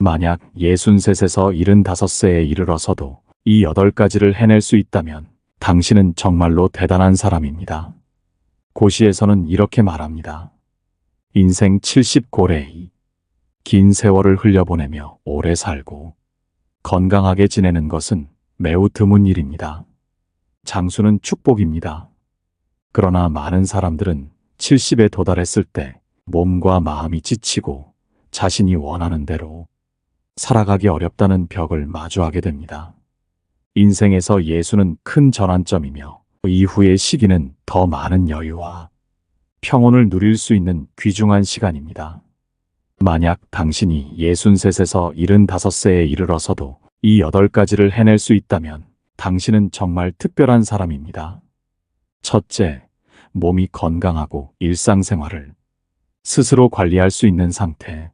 만약 63에서 75세에 이르러서도 이 8가지를 해낼 수 있다면 당신은 정말로 대단한 사람입니다. 고시에서는 이렇게 말합니다. 인생 70고래이. 긴 세월을 흘려보내며 오래 살고 건강하게 지내는 것은 매우 드문 일입니다. 장수는 축복입니다. 그러나 많은 사람들은 70에 도달했을 때 몸과 마음이 지치고 자신이 원하는 대로 살아가기 어렵다는 벽을 마주하게 됩니다. 인생에서 예수는 큰 전환점이며 이후의 시기는 더 많은 여유와 평온을 누릴 수 있는 귀중한 시간입니다. 만약 당신이 63에서 75세에 이르러서도 이 8가지를 해낼 수 있다면 당신은 정말 특별한 사람입니다. 첫째, 몸이 건강하고 일상생활을 스스로 관리할 수 있는 상태.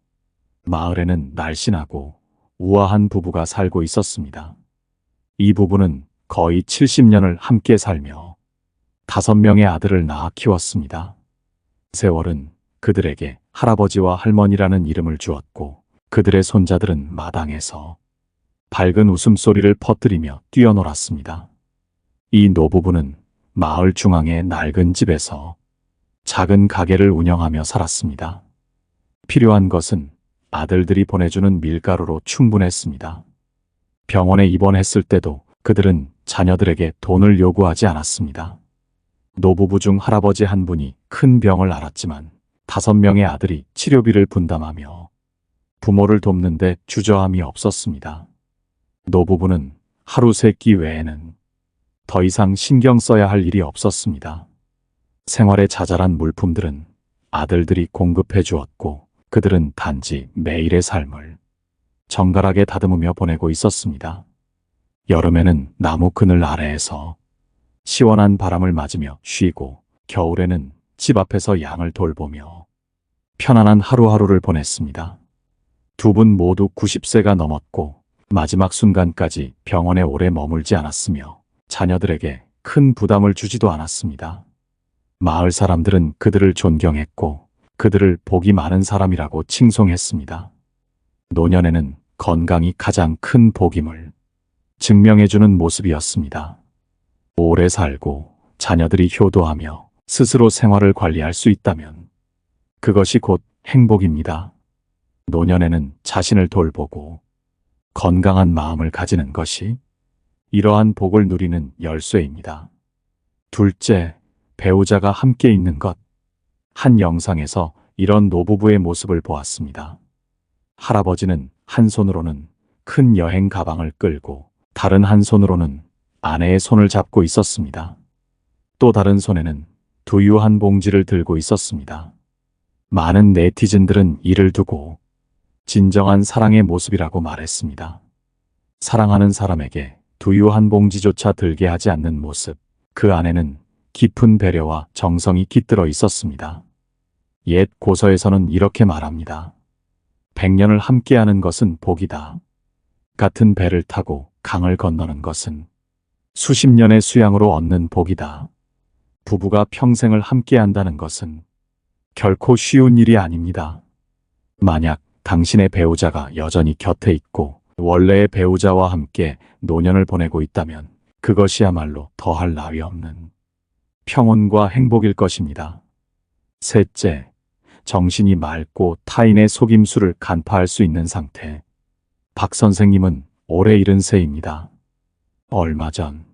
마을에는 날씬하고 우아한 부부가 살고 있었습니다. 이 부부는 거의 70년을 함께 살며 5명의 아들을 낳아 키웠습니다. 세월은 그들에게 할아버지와 할머니라는 이름을 주었고 그들의 손자들은 마당에서 밝은 웃음소리를 퍼뜨리며 뛰어놀았습니다. 이 노부부는 마을 중앙의 낡은 집에서 작은 가게를 운영하며 살았습니다. 필요한 것은 아들들이 보내주는 밀가루로 충분했습니다. 병원에 입원했을 때도 그들은 자녀들에게 돈을 요구하지 않았습니다. 노부부 중 할아버지 한 분이 큰 병을 앓았지만 5명의 아들이 치료비를 분담하며 부모를 돕는데 주저함이 없었습니다. 노부부는 하루 3끼 외에는 더 이상 신경 써야 할 일이 없었습니다. 생활에 자잘한 물품들은 아들들이 공급해 주었고 그들은 단지 매일의 삶을 정갈하게 다듬으며 보내고 있었습니다. 여름에는 나무 그늘 아래에서 시원한 바람을 맞으며 쉬고 겨울에는 집 앞에서 양을 돌보며 편안한 하루하루를 보냈습니다. 두 분 모두 90세가 넘었고 마지막 순간까지 병원에 오래 머물지 않았으며 자녀들에게 큰 부담을 주지도 않았습니다. 마을 사람들은 그들을 존경했고 그들을 복이 많은 사람이라고 칭송했습니다. 노년에는 건강이 가장 큰 복임을 증명해주는 모습이었습니다. 오래 살고 자녀들이 효도하며 스스로 생활을 관리할 수 있다면 그것이 곧 행복입니다. 노년에는 자신을 돌보고 건강한 마음을 가지는 것이 이러한 복을 누리는 열쇠입니다. 둘째, 배우자가 함께 있는 것. 한 영상에서 이런 노부부의 모습을 보았습니다. 할아버지는 한 손으로는 큰 여행 가방을 끌고 다른 한 손으로는 아내의 손을 잡고 있었습니다. 또 다른 손에는 두유 한 봉지를 들고 있었습니다. 많은 네티즌들은 이를 두고 진정한 사랑의 모습이라고 말했습니다. 사랑하는 사람에게 두유 한 봉지조차 들게 하지 않는 모습, 그 안에는 깊은 배려와 정성이 깃들어 있었습니다. 옛 고서에서는 이렇게 말합니다. 100년을 함께하는 것은 복이다. 같은 배를 타고 강을 건너는 것은 수십 년의 수양으로 얻는 복이다. 부부가 평생을 함께한다는 것은 결코 쉬운 일이 아닙니다. 만약 당신의 배우자가 여전히 곁에 있고 원래의 배우자와 함께 노년을 보내고 있다면 그것이야말로 더할 나위 없는 평온과 행복일 것입니다. 셋째, 정신이 맑고 타인의 속임수를 간파할 수 있는 상태. 박 선생님은 올해 70세입니다. 얼마 전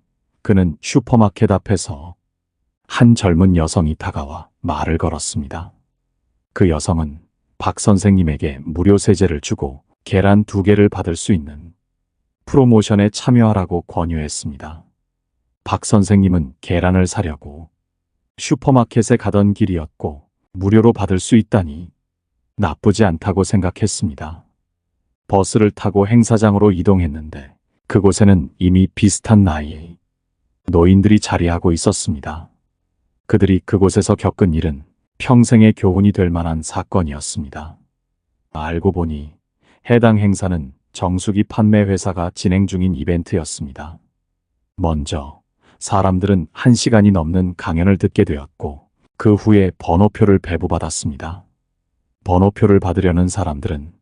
그는 슈퍼마켓 앞에서 한 젊은 여성이 다가와 말을 걸었습니다. 그 여성은 박 선생님에게 무료 세제를 주고 계란 2개를 받을 수 있는 프로모션에 참여하라고 권유했습니다. 박 선생님은 계란을 사려고 슈퍼마켓에 가던 길이었고 무료로 받을 수 있다니 나쁘지 않다고 생각했습니다. 버스를 타고 행사장으로 이동했는데 그곳에는 이미 비슷한 나이의 노인들이 자리하고 있었습니다. 그들이 그곳에서 겪은 일은 평생의 교훈이 될 만한 사건이었습니다. 알고 보니 해당 행사는 정수기 판매 회사가 진행 중인 이벤트였습니다. 먼저 사람들은 1시간이 넘는 강연을 듣게 되었고 그 후에 번호표를 배부받았습니다. 번호표를 받으려는 사람들은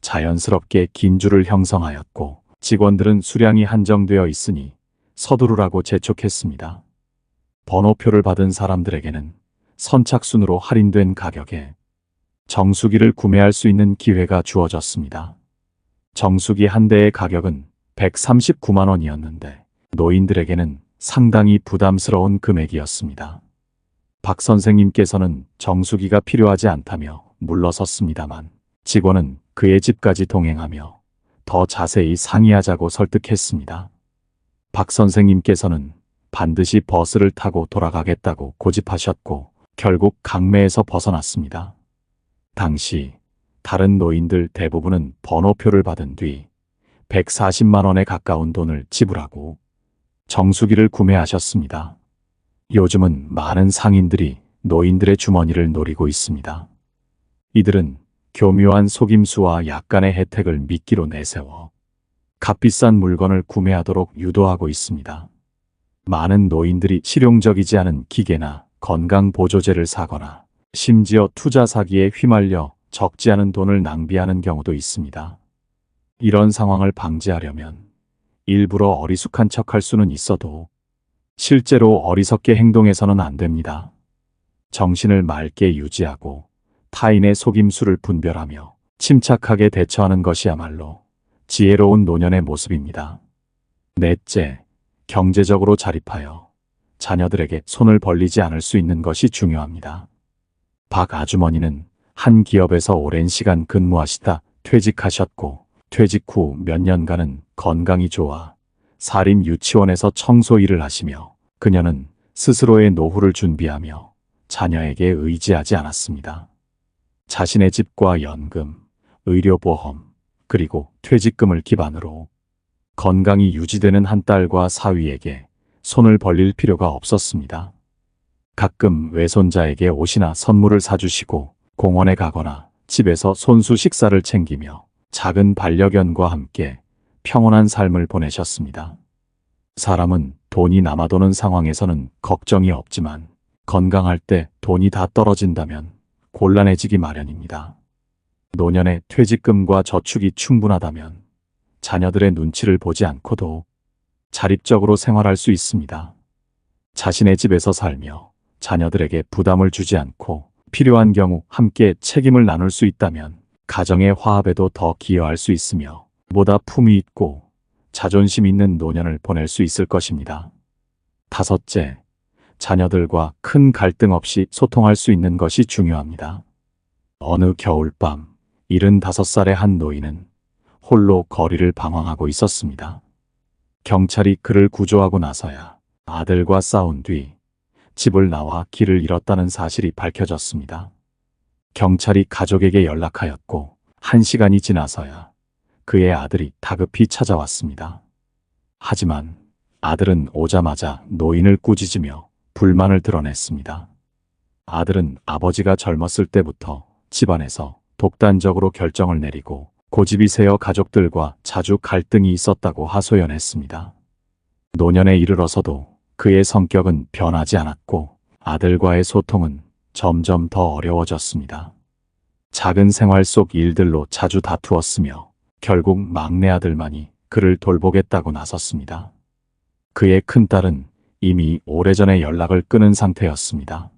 자연스럽게 긴 줄을 형성하였고 직원들은 수량이 한정되어 있으니 서두르라고 재촉했습니다. 번호표를 받은 사람들에게는 선착순으로 할인된 가격에 정수기를 구매할 수 있는 기회가 주어졌습니다. 정수기 한 대의 가격은 139만 원이었는데 노인들에게는 상당히 부담스러운 금액이었습니다. 박 선생님께서는 정수기가 필요하지 않다며 물러섰습니다만 직원은 그의 집까지 동행하며 더 자세히 상의하자고 설득했습니다. 박 선생님께서는 반드시 버스를 타고 돌아가겠다고 고집하셨고 결국 강매에서 벗어났습니다. 당시 다른 노인들 대부분은 번호표를 받은 뒤 140만 원에 가까운 돈을 지불하고 정수기를 구매하셨습니다. 요즘은 많은 상인들이 노인들의 주머니를 노리고 있습니다. 이들은 교묘한 속임수와 약간의 혜택을 미끼로 내세워 값비싼 물건을 구매하도록 유도하고 있습니다. 많은 노인들이 실용적이지 않은 기계나 건강보조제를 사거나 심지어 투자 사기에 휘말려 적지 않은 돈을 낭비하는 경우도 있습니다. 이런 상황을 방지하려면 일부러 어리숙한 척할 수는 있어도 실제로 어리석게 행동해서는 안 됩니다. 정신을 맑게 유지하고 타인의 속임수를 분별하며 침착하게 대처하는 것이야말로 지혜로운 노년의 모습입니다. 넷째, 경제적으로 자립하여 자녀들에게 손을 벌리지 않을 수 있는 것이 중요합니다. 박 아주머니는 한 기업에서 오랜 시간 근무하시다 퇴직하셨고 퇴직 후 몇 년간은 건강이 좋아 사립유치원에서 청소 일을 하시며 그녀는 스스로의 노후를 준비하며 자녀에게 의지하지 않았습니다. 자신의 집과 연금, 의료보험, 그리고 퇴직금을 기반으로 건강이 유지되는 한 딸과 사위에게 손을 벌릴 필요가 없었습니다. 가끔 외손자에게 옷이나 선물을 사주시고 공원에 가거나 집에서 손수 식사를 챙기며 작은 반려견과 함께 평온한 삶을 보내셨습니다. 사람은 돈이 남아도는 상황에서는 걱정이 없지만 건강할 때 돈이 다 떨어진다면 곤란해지기 마련입니다. 노년의 퇴직금과 저축이 충분하다면 자녀들의 눈치를 보지 않고도 자립적으로 생활할 수 있습니다. 자신의 집에서 살며 자녀들에게 부담을 주지 않고 필요한 경우 함께 책임을 나눌 수 있다면 가정의 화합에도 더 기여할 수 있으며 보다 품위 있고 자존심 있는 노년을 보낼 수 있을 것입니다. 다섯째, 자녀들과 큰 갈등 없이 소통할 수 있는 것이 중요합니다. 어느 겨울밤 75살의 한 노인은 홀로 거리를 방황하고 있었습니다. 경찰이 그를 구조하고 나서야 아들과 싸운 뒤 집을 나와 길을 잃었다는 사실이 밝혀졌습니다. 경찰이 가족에게 연락하였고 1시간이 지나서야 그의 아들이 다급히 찾아왔습니다. 하지만 아들은 오자마자 노인을 꾸짖으며 불만을 드러냈습니다. 아들은 아버지가 젊었을 때부터 집안에서 독단적으로 결정을 내리고 고집이 세어 가족들과 자주 갈등이 있었다고 하소연했습니다. 노년에 이르러서도 그의 성격은 변하지 않았고 아들과의 소통은 점점 더 어려워졌습니다. 작은 생활 속 일들로 자주 다투었으며 결국 막내 아들만이 그를 돌보겠다고 나섰습니다. 그의 큰딸은 이미 오래전에 연락을 끊은 상태였습니다.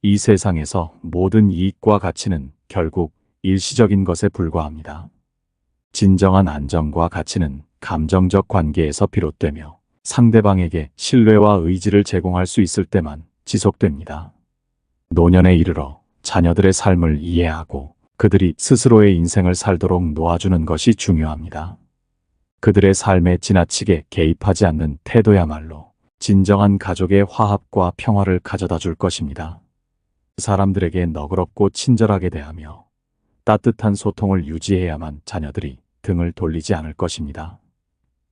이 세상에서 모든 이익과 가치는 결국 일시적인 것에 불과합니다. 진정한 안정과 가치는 감정적 관계에서 비롯되며 상대방에게 신뢰와 의지를 제공할 수 있을 때만 지속됩니다. 노년에 이르러 자녀들의 삶을 이해하고 그들이 스스로의 인생을 살도록 놓아주는 것이 중요합니다. 그들의 삶에 지나치게 개입하지 않는 태도야말로 진정한 가족의 화합과 평화를 가져다 줄 것입니다. 사람들에게 너그럽고 친절하게 대하며 따뜻한 소통을 유지해야만 자녀들이 등을 돌리지 않을 것입니다.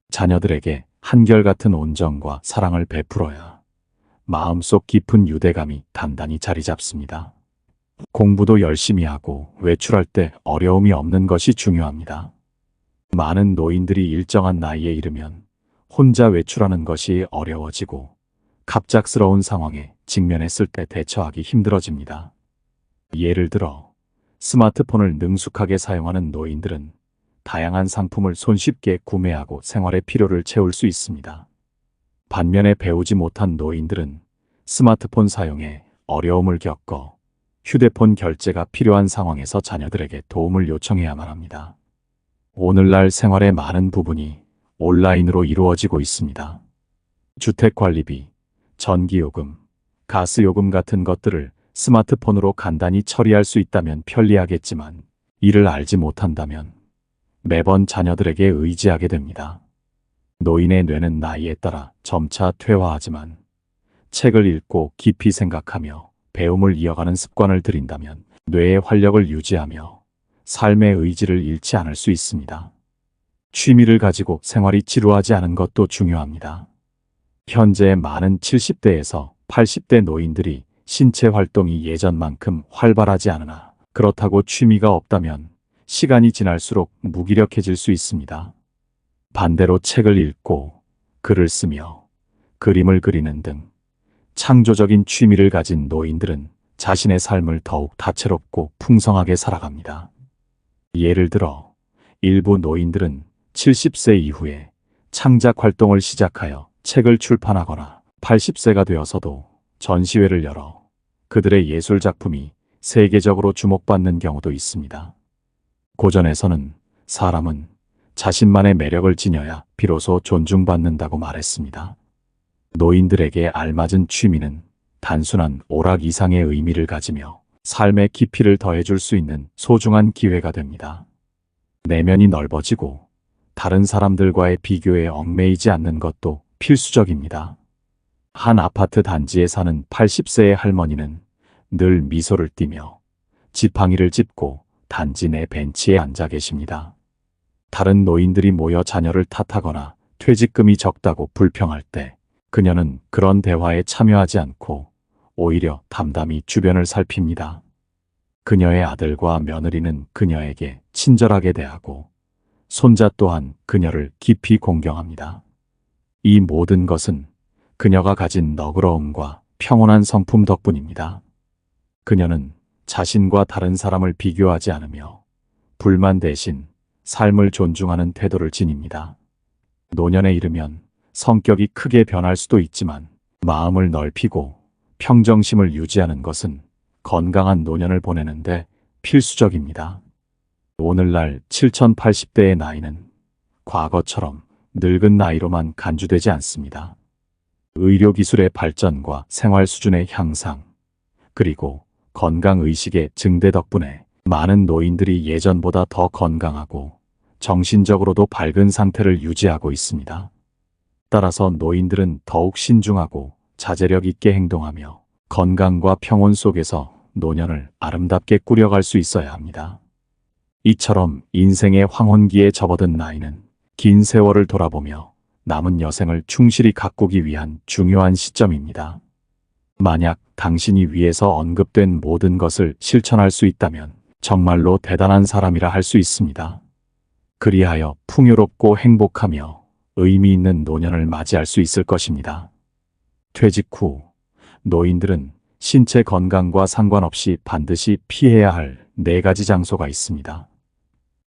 자녀들에게 한결같은 온정과 사랑을 베풀어야 마음속 깊은 유대감이 단단히 자리 잡습니다. 공부도 열심히 하고 외출할 때 어려움이 없는 것이 중요합니다. 많은 노인들이 일정한 나이에 이르면 혼자 외출하는 것이 어려워지고 갑작스러운 상황에 직면했을 때 대처하기 힘들어집니다. 예를 들어 스마트폰을 능숙하게 사용하는 노인들은 다양한 상품을 손쉽게 구매하고 생활의 필요를 채울 수 있습니다. 반면에 배우지 못한 노인들은 스마트폰 사용에 어려움을 겪어 휴대폰 결제가 필요한 상황에서 자녀들에게 도움을 요청해야만 합니다. 오늘날 생활의 많은 부분이 온라인으로 이루어지고 있습니다. 주택관리비, 전기요금, 가스요금 같은 것들을 스마트폰으로 간단히 처리할 수 있다면 편리하겠지만 이를 알지 못한다면 매번 자녀들에게 의지하게 됩니다. 노인의 뇌는 나이에 따라 점차 퇴화하지만 책을 읽고 깊이 생각하며 배움을 이어가는 습관을 들인다면 뇌의 활력을 유지하며 삶의 의지를 잃지 않을 수 있습니다. 취미를 가지고 생활이 지루하지 않은 것도 중요합니다. 현재 많은 70대에서 80대 노인들이 신체 활동이 예전만큼 활발하지 않으나 그렇다고 취미가 없다면 시간이 지날수록 무기력해질 수 있습니다. 반대로 책을 읽고 글을 쓰며 그림을 그리는 등 창조적인 취미를 가진 노인들은 자신의 삶을 더욱 다채롭고 풍성하게 살아갑니다. 예를 들어 일부 노인들은 70세 이후에 창작 활동을 시작하여 책을 출판하거나 80세가 되어서도 전시회를 열어 그들의 예술 작품이 세계적으로 주목받는 경우도 있습니다. 고전에서는 사람은 자신만의 매력을 지녀야 비로소 존중받는다고 말했습니다. 노인들에게 알맞은 취미는 단순한 오락 이상의 의미를 가지며 삶의 깊이를 더해줄 수 있는 소중한 기회가 됩니다. 내면이 넓어지고 다른 사람들과의 비교에 얽매이지 않는 것도 필수적입니다. 한 아파트 단지에 사는 80세의 할머니는 늘 미소를 띠며 지팡이를 짚고 단지 내 벤치에 앉아 계십니다. 다른 노인들이 모여 자녀를 탓하거나 퇴직금이 적다고 불평할 때 그녀는 그런 대화에 참여하지 않고 오히려 담담히 주변을 살핍니다. 그녀의 아들과 며느리는 그녀에게 친절하게 대하고 손자 또한 그녀를 깊이 공경합니다. 이 모든 것은 그녀가 가진 너그러움과 평온한 성품 덕분입니다. 그녀는 자신과 다른 사람을 비교하지 않으며 불만 대신 삶을 존중하는 태도를 지닙니다. 노년에 이르면 성격이 크게 변할 수도 있지만 마음을 넓히고 평정심을 유지하는 것은 건강한 노년을 보내는데 필수적입니다. 오늘날 7080대의 나이는 과거처럼 늙은 나이로만 간주되지 않습니다. 의료기술의 발전과 생활 수준의 향상, 그리고 건강의식의 증대 덕분에 많은 노인들이 예전보다 더 건강하고 정신적으로도 밝은 상태를 유지하고 있습니다. 따라서 노인들은 더욱 신중하고 자제력 있게 행동하며 건강과 평온 속에서 노년을 아름답게 꾸려갈 수 있어야 합니다. 이처럼 인생의 황혼기에 접어든 나이는 긴 세월을 돌아보며 남은 여생을 충실히 가꾸기 위한 중요한 시점입니다. 만약 당신이 위에서 언급된 모든 것을 실천할 수 있다면 정말로 대단한 사람이라 할 수 있습니다. 그리하여 풍요롭고 행복하며 의미 있는 노년을 맞이할 수 있을 것입니다. 퇴직 후 노인들은 신체 건강과 상관없이 반드시 피해야 할 4가지 장소가 있습니다.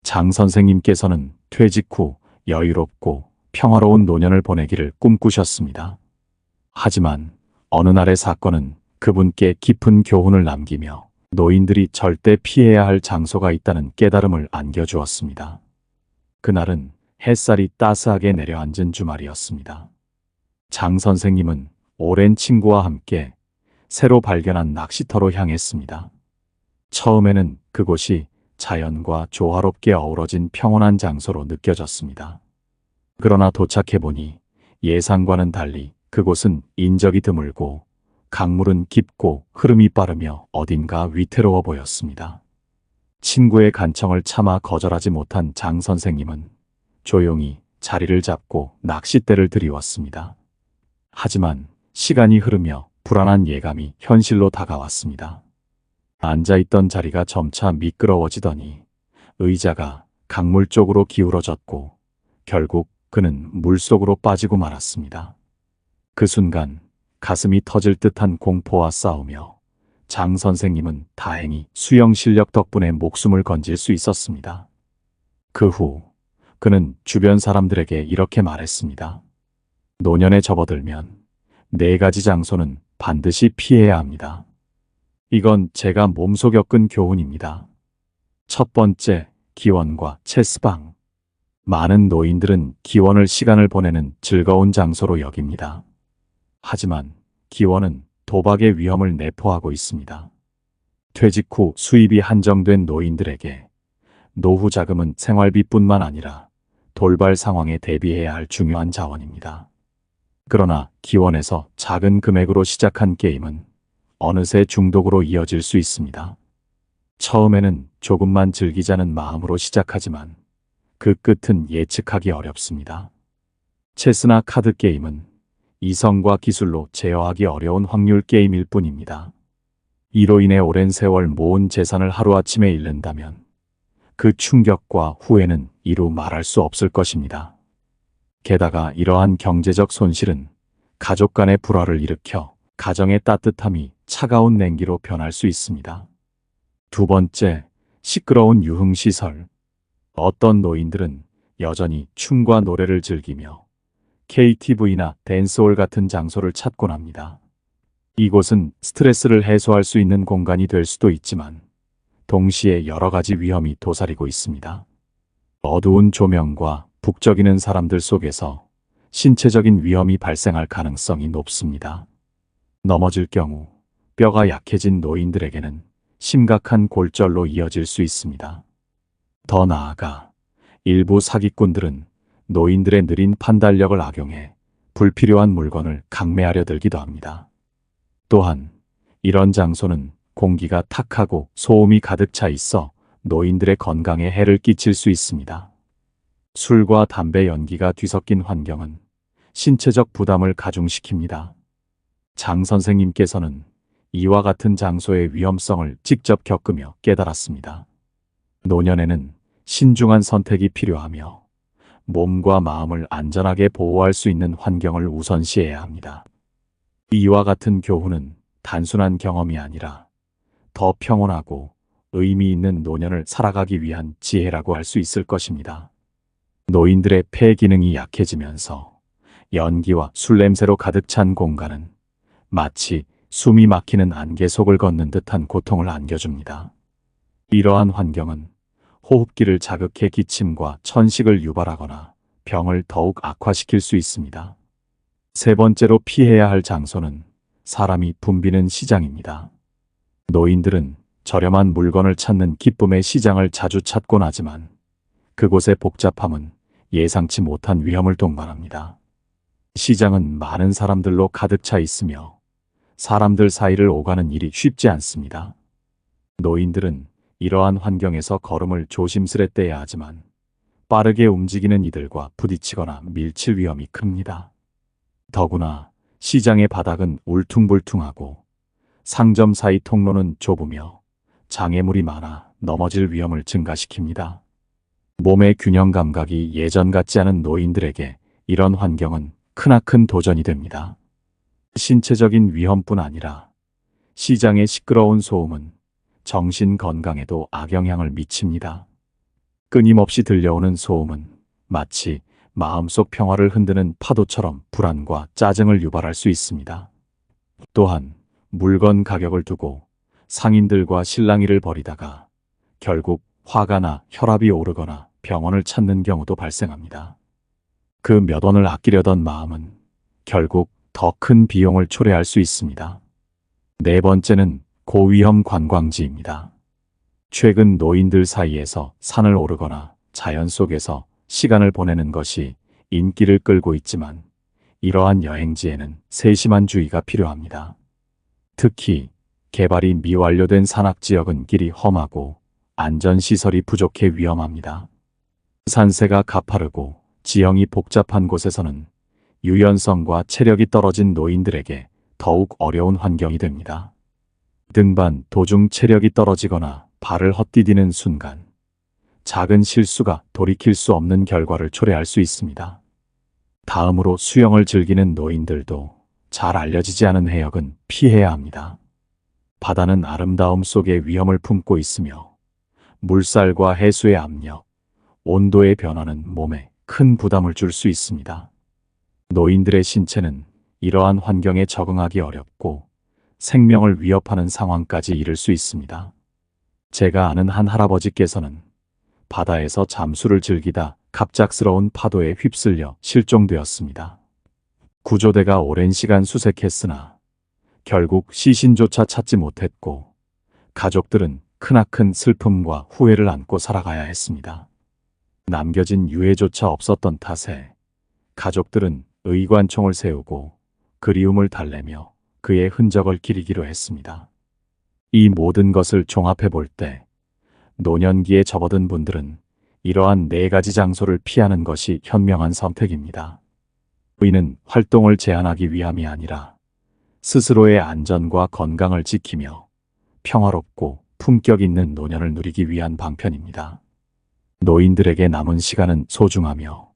장 선생님께서는 퇴직 후 여유롭고 평화로운 노년을 보내기를 꿈꾸셨습니다. 하지만 어느 날의 사건은 그분께 깊은 교훈을 남기며 노인들이 절대 피해야 할 장소가 있다는 깨달음을 안겨주었습니다. 그날은 햇살이 따스하게 내려앉은 주말이었습니다. 장 선생님은 오랜 친구와 함께 새로 발견한 낚시터로 향했습니다. 처음에는 그곳이 자연과 조화롭게 어우러진 평온한 장소로 느껴졌습니다. 그러나 도착해보니 예상과는 달리 그곳은 인적이 드물고 강물은 깊고 흐름이 빠르며 어딘가 위태로워 보였습니다. 친구의 간청을 차마 거절하지 못한 장 선생님은 조용히 자리를 잡고 낚싯대를 들이웠습니다. 하지만 시간이 흐르며 불안한 예감이 현실로 다가왔습니다. 앉아있던 자리가 점차 미끄러워지더니 의자가 강물 쪽으로 기울어졌고 결국 그는 물속으로 빠지고 말았습니다. 그 순간 가슴이 터질 듯한 공포와 싸우며 장 선생님은 다행히 수영 실력 덕분에 목숨을 건질 수 있었습니다. 그 후 그는 주변 사람들에게 이렇게 말했습니다. 노년에 접어들면 4가지 장소는 반드시 피해야 합니다. 이건 제가 몸소 겪은 교훈입니다. 첫 번째, 기원과 체스방. 많은 노인들은 기원을 시간을 보내는 즐거운 장소로 여깁니다. 하지만 기원은 도박의 위험을 내포하고 있습니다. 퇴직 후 수입이 한정된 노인들에게 노후 자금은 생활비뿐만 아니라 돌발 상황에 대비해야 할 중요한 자원입니다. 그러나 기원에서 작은 금액으로 시작한 게임은 어느새 중독으로 이어질 수 있습니다. 처음에는 조금만 즐기자는 마음으로 시작하지만 그 끝은 예측하기 어렵습니다. 체스나 카드 게임은 이성과 기술로 제어하기 어려운 확률 게임일 뿐입니다. 이로 인해 오랜 세월 모은 재산을 하루아침에 잃는다면 그 충격과 후회는 이루 말할 수 없을 것입니다. 게다가 이러한 경제적 손실은 가족 간의 불화를 일으켜 가정의 따뜻함이 차가운 냉기로 변할 수 있습니다. 두 번째, 시끄러운 유흥시설. 어떤 노인들은 여전히 춤과 노래를 즐기며 KTV나 댄스홀 같은 장소를 찾곤 합니다. 이곳은 스트레스를 해소할 수 있는 공간이 될 수도 있지만 동시에 여러 가지 위험이 도사리고 있습니다. 어두운 조명과 북적이는 사람들 속에서 신체적인 위험이 발생할 가능성이 높습니다. 넘어질 경우 뼈가 약해진 노인들에게는 심각한 골절로 이어질 수 있습니다. 더 나아가 일부 사기꾼들은 노인들의 느린 판단력을 악용해 불필요한 물건을 강매하려 들기도 합니다. 또한 이런 장소는 공기가 탁하고 소음이 가득 차 있어 노인들의 건강에 해를 끼칠 수 있습니다. 술과 담배 연기가 뒤섞인 환경은 신체적 부담을 가중시킵니다. 장 선생님께서는 이와 같은 장소의 위험성을 직접 겪으며 깨달았습니다. 노년에는 신중한 선택이 필요하며 몸과 마음을 안전하게 보호할 수 있는 환경을 우선시해야 합니다. 이와 같은 교훈은 단순한 경험이 아니라 더 평온하고 의미 있는 노년을 살아가기 위한 지혜라고 할 수 있을 것입니다. 노인들의 폐 기능이 약해지면서 연기와 술 냄새로 가득 찬 공간은 마치 숨이 막히는 안개 속을 걷는 듯한 고통을 안겨줍니다. 이러한 환경은 호흡기를 자극해 기침과 천식을 유발하거나 병을 더욱 악화시킬 수 있습니다. 세 번째로 피해야 할 장소는 사람이 붐비는 시장입니다. 노인들은 저렴한 물건을 찾는 기쁨의 시장을 자주 찾곤 하지만 그곳의 복잡함은 예상치 못한 위험을 동반합니다. 시장은 많은 사람들로 가득 차 있으며 사람들 사이를 오가는 일이 쉽지 않습니다. 노인들은 이러한 환경에서 걸음을 조심스레 떼야 하지만 빠르게 움직이는 이들과 부딪히거나 밀칠 위험이 큽니다. 더구나 시장의 바닥은 울퉁불퉁하고 상점 사이 통로는 좁으며 장애물이 많아 넘어질 위험을 증가시킵니다. 몸의 균형 감각이 예전 같지 않은 노인들에게 이런 환경은 크나큰 도전이 됩니다. 신체적인 위험뿐 아니라 시장의 시끄러운 소음은 정신 건강에도 악영향을 미칩니다. 끊임없이 들려오는 소음은 마치 마음속 평화를 흔드는 파도처럼 불안과 짜증을 유발할 수 있습니다. 또한 물건 가격을 두고 상인들과 실랑이를 벌이다가 결국 화가 나 혈압이 오르거나 병원을 찾는 경우도 발생합니다. 그 몇 원을 아끼려던 마음은 결국 더 큰 비용을 초래할 수 있습니다. 네 번째는 고위험 관광지입니다. 최근 노인들 사이에서 산을 오르거나 자연 속에서 시간을 보내는 것이 인기를 끌고 있지만 이러한 여행지에는 세심한 주의가 필요합니다. 특히 개발이 미완료된 산악지역은 길이 험하고 안전시설이 부족해 위험합니다. 산세가 가파르고 지형이 복잡한 곳에서는 유연성과 체력이 떨어진 노인들에게 더욱 어려운 환경이 됩니다. 등반 도중 체력이 떨어지거나 발을 헛디디는 순간 작은 실수가 돌이킬 수 없는 결과를 초래할 수 있습니다. 다음으로 수영을 즐기는 노인들도 잘 알려지지 않은 해역은 피해야 합니다. 바다는 아름다움 속에 위험을 품고 있으며 물살과 해수의 압력, 온도의 변화는 몸에 큰 부담을 줄 수 있습니다. 노인들의 신체는 이러한 환경에 적응하기 어렵고 생명을 위협하는 상황까지 이를 수 있습니다. 제가 아는 한 할아버지께서는 바다에서 잠수를 즐기다 갑작스러운 파도에 휩쓸려 실종되었습니다. 구조대가 오랜 시간 수색했으나 결국 시신조차 찾지 못했고 가족들은 크나큰 슬픔과 후회를 안고 살아가야 했습니다. 남겨진 유해조차 없었던 탓에 가족들은 의관총을 세우고 그리움을 달래며 그의 흔적을 기리기로 했습니다. 이 모든 것을 종합해 볼 때 노년기에 접어든 분들은 이러한 4가지 장소를 피하는 것이 현명한 선택입니다. 이는 활동을 제한하기 위함이 아니라 스스로의 안전과 건강을 지키며 평화롭고 품격 있는 노년을 누리기 위한 방편입니다. 노인들에게 남은 시간은 소중하며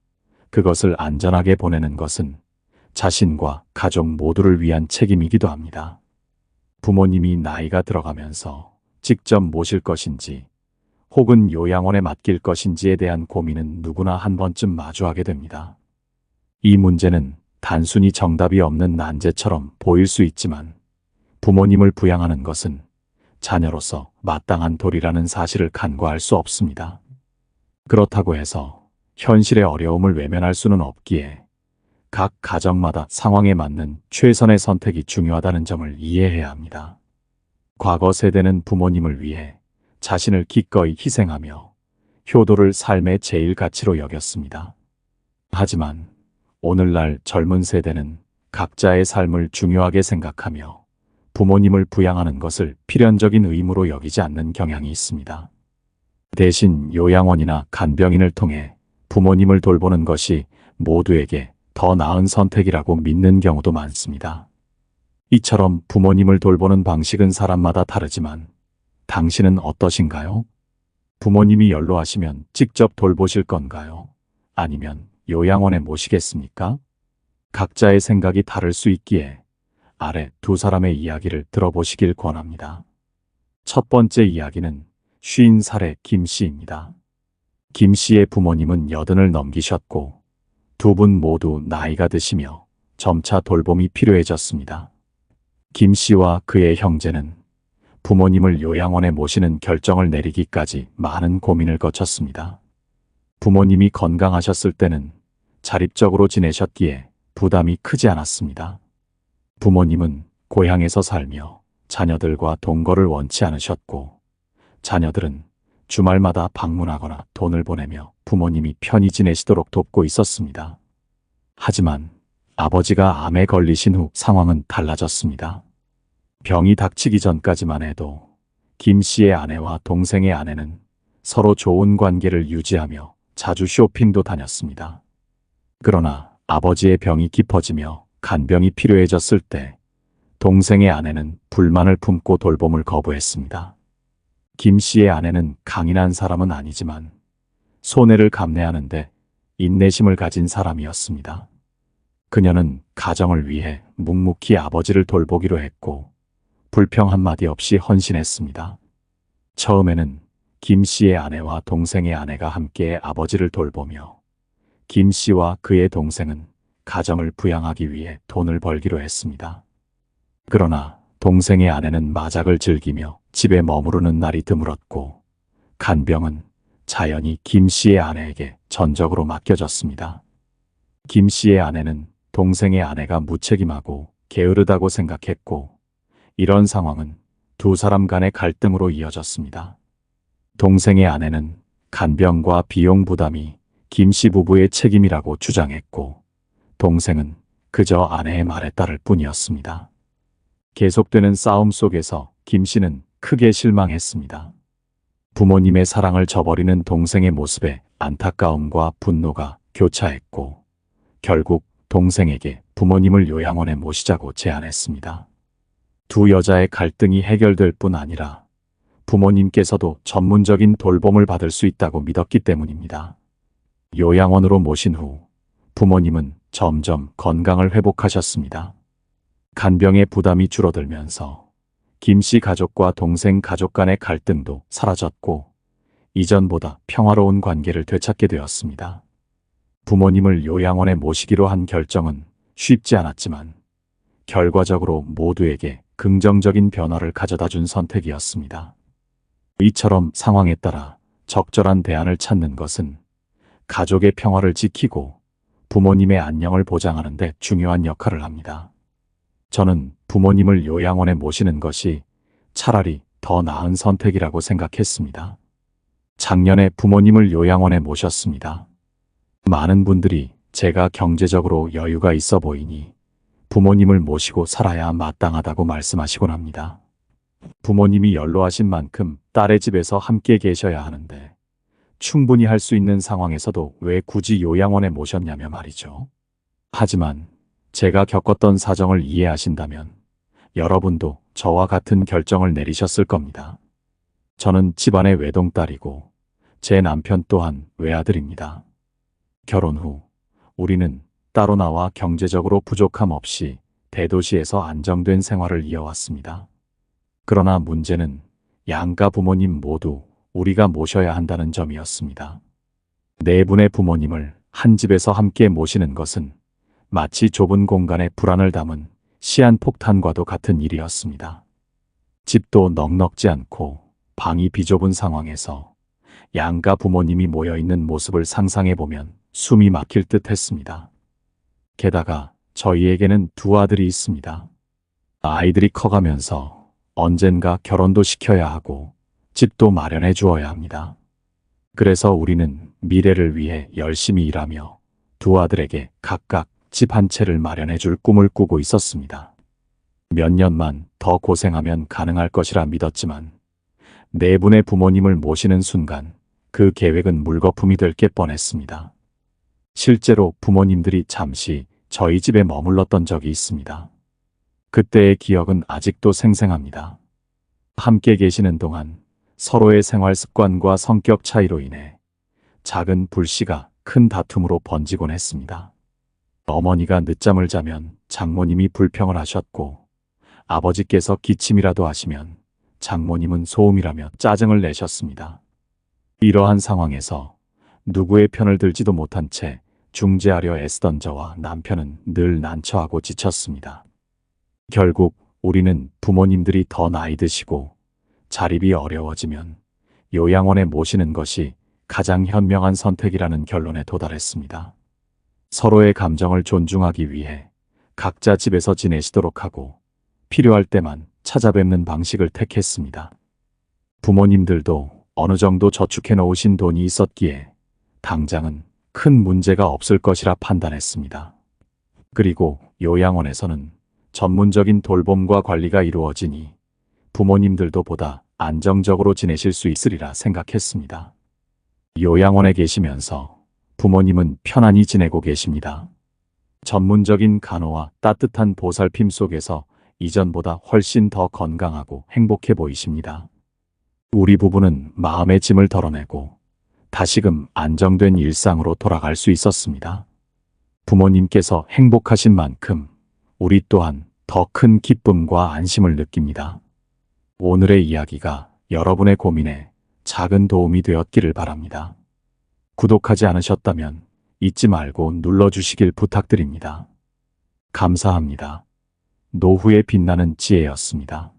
그것을 안전하게 보내는 것은 자신과 가족 모두를 위한 책임이기도 합니다. 부모님이 나이가 들어가면서 직접 모실 것인지 혹은 요양원에 맡길 것인지에 대한 고민은 누구나 한 번쯤 마주하게 됩니다. 이 문제는 단순히 정답이 없는 난제처럼 보일 수 있지만 부모님을 부양하는 것은 자녀로서 마땅한 도리라는 사실을 간과할 수 없습니다. 그렇다고 해서 현실의 어려움을 외면할 수는 없기에 각 가정마다 상황에 맞는 최선의 선택이 중요하다는 점을 이해해야 합니다. 과거 세대는 부모님을 위해 자신을 기꺼이 희생하며 효도를 삶의 제일 가치로 여겼습니다. 하지만 오늘날 젊은 세대는 각자의 삶을 중요하게 생각하며 부모님을 부양하는 것을 필연적인 의무로 여기지 않는 경향이 있습니다. 대신 요양원이나 간병인을 통해 부모님을 돌보는 것이 모두에게 더 나은 선택이라고 믿는 경우도 많습니다. 이처럼 부모님을 돌보는 방식은 사람마다 다르지만 당신은 어떠신가요? 부모님이 연로하시면 직접 돌보실 건가요? 아니면 요양원에 모시겠습니까? 각자의 생각이 다를 수 있기에 아래 2사람의 이야기를 들어보시길 권합니다. 첫 번째 이야기는 50살의 김 씨입니다. 김 씨의 부모님은 80을 넘기셨고 2분 모두 나이가 드시며 점차 돌봄이 필요해졌습니다. 김 씨와 그의 형제는 부모님을 요양원에 모시는 결정을 내리기까지 많은 고민을 거쳤습니다. 부모님이 건강하셨을 때는 자립적으로 지내셨기에 부담이 크지 않았습니다. 부모님은 고향에서 살며 자녀들과 동거를 원치 않으셨고 자녀들은 주말마다 방문하거나 돈을 보내며 부모님이 편히 지내시도록 돕고 있었습니다. 하지만 아버지가 암에 걸리신 후 상황은 달라졌습니다. 병이 닥치기 전까지만 해도 김 씨의 아내와 동생의 아내는 서로 좋은 관계를 유지하며 자주 쇼핑도 다녔습니다. 그러나 아버지의 병이 깊어지며 간병이 필요해졌을 때 동생의 아내는 불만을 품고 돌봄을 거부했습니다. 김 씨의 아내는 강인한 사람은 아니지만 손해를 감내하는데 인내심을 가진 사람이었습니다. 그녀는 가정을 위해 묵묵히 아버지를 돌보기로 했고 불평 한마디 없이 헌신했습니다. 처음에는 김 씨의 아내와 동생의 아내가 함께 아버지를 돌보며 김 씨와 그의 동생은 가정을 부양하기 위해 돈을 벌기로 했습니다. 그러나 동생의 아내는 마작을 즐기며 집에 머무르는 날이 드물었고 간병은 자연히 김 씨의 아내에게 전적으로 맡겨졌습니다. 김 씨의 아내는 동생의 아내가 무책임하고 게으르다고 생각했고 이런 상황은 2사람 간의 갈등으로 이어졌습니다. 동생의 아내는 간병과 비용 부담이 김 씨 부부의 책임이라고 주장했고 동생은 그저 아내의 말에 따를 뿐이었습니다. 계속되는 싸움 속에서 김 씨는 크게 실망했습니다. 부모님의 사랑을 저버리는 동생의 모습에 안타까움과 분노가 교차했고 결국 동생에게 부모님을 요양원에 모시자고 제안했습니다. 2 여자의 갈등이 해결될 뿐 아니라 부모님께서도 전문적인 돌봄을 받을 수 있다고 믿었기 때문입니다. 요양원으로 모신 후 부모님은 점점 건강을 회복하셨습니다. 간병의 부담이 줄어들면서 김 씨 가족과 동생 가족 간의 갈등도 사라졌고 이전보다 평화로운 관계를 되찾게 되었습니다. 부모님을 요양원에 모시기로 한 결정은 쉽지 않았지만 결과적으로 모두에게 긍정적인 변화를 가져다 준 선택이었습니다. 이처럼 상황에 따라 적절한 대안을 찾는 것은 가족의 평화를 지키고 부모님의 안녕을 보장하는 데 중요한 역할을 합니다. 저는 부모님을 요양원에 모시는 것이 차라리 더 나은 선택이라고 생각했습니다. 작년에 부모님을 요양원에 모셨습니다. 많은 분들이 제가 경제적으로 여유가 있어 보이니 부모님을 모시고 살아야 마땅하다고 말씀하시곤 합니다. 부모님이 연로하신 만큼 딸의 집에서 함께 계셔야 하는데 충분히 할 수 있는 상황에서도 왜 굳이 요양원에 모셨냐며 말이죠. 하지만 제가 겪었던 사정을 이해하신다면 여러분도 저와 같은 결정을 내리셨을 겁니다. 저는 집안의 외동딸이고 제 남편 또한 외아들입니다. 결혼 후 우리는 따로 나와 경제적으로 부족함 없이 대도시에서 안정된 생활을 이어왔습니다. 그러나 문제는 양가 부모님 모두 우리가 모셔야 한다는 점이었습니다. 네 분의 부모님을 한 집에서 함께 모시는 것은 마치 좁은 공간에 불안을 담은 시한폭탄과도 같은 일이었습니다. 집도 넉넉지 않고 방이 비좁은 상황에서 양가 부모님이 모여있는 모습을 상상해보면 숨이 막힐 듯 했습니다. 게다가 저희에게는 두 아들이 있습니다. 아이들이 커가면서 언젠가 결혼도 시켜야 하고 집도 마련해 주어야 합니다. 그래서 우리는 미래를 위해 열심히 일하며 두 아들에게 각각 집 한 채를 마련해 줄 꿈을 꾸고 있었습니다. 몇 년만 더 고생하면 가능할 것이라 믿었지만 네 분의 부모님을 모시는 순간 그 계획은 물거품이 될 게 뻔했습니다. 실제로 부모님들이 잠시 저희 집에 머물렀던 적이 있습니다. 그때의 기억은 아직도 생생합니다. 함께 계시는 동안 서로의 생활 습관과 성격 차이로 인해 작은 불씨가 큰 다툼으로 번지곤 했습니다. 어머니가 늦잠을 자면 장모님이 불평을 하셨고 아버지께서 기침이라도 하시면 장모님은 소음이라며 짜증을 내셨습니다. 이러한 상황에서 누구의 편을 들지도 못한 채 중재하려 애쓰던 저와 남편은 늘 난처하고 지쳤습니다. 결국 우리는 부모님들이 더 나이 드시고 자립이 어려워지면 요양원에 모시는 것이 가장 현명한 선택이라는 결론에 도달했습니다. 서로의 감정을 존중하기 위해 각자 집에서 지내시도록 하고 필요할 때만 찾아뵙는 방식을 택했습니다. 부모님들도 어느 정도 저축해 놓으신 돈이 있었기에 당장은 큰 문제가 없을 것이라 판단했습니다. 그리고 요양원에서는 전문적인 돌봄과 관리가 이루어지니 부모님들도 보다 안정적으로 지내실 수 있으리라 생각했습니다. 요양원에 계시면서 부모님은 편안히 지내고 계십니다. 전문적인 간호와 따뜻한 보살핌 속에서 이전보다 훨씬 더 건강하고 행복해 보이십니다. 우리 부부는 마음의 짐을 덜어내고 다시금 안정된 일상으로 돌아갈 수 있었습니다. 부모님께서 행복하신 만큼 우리 또한 더 큰 기쁨과 안심을 느낍니다. 오늘의 이야기가 여러분의 고민에 작은 도움이 되었기를 바랍니다. 구독하지 않으셨다면 잊지 말고 눌러주시길 부탁드립니다. 감사합니다. 노후의 빛나는 지혜였습니다.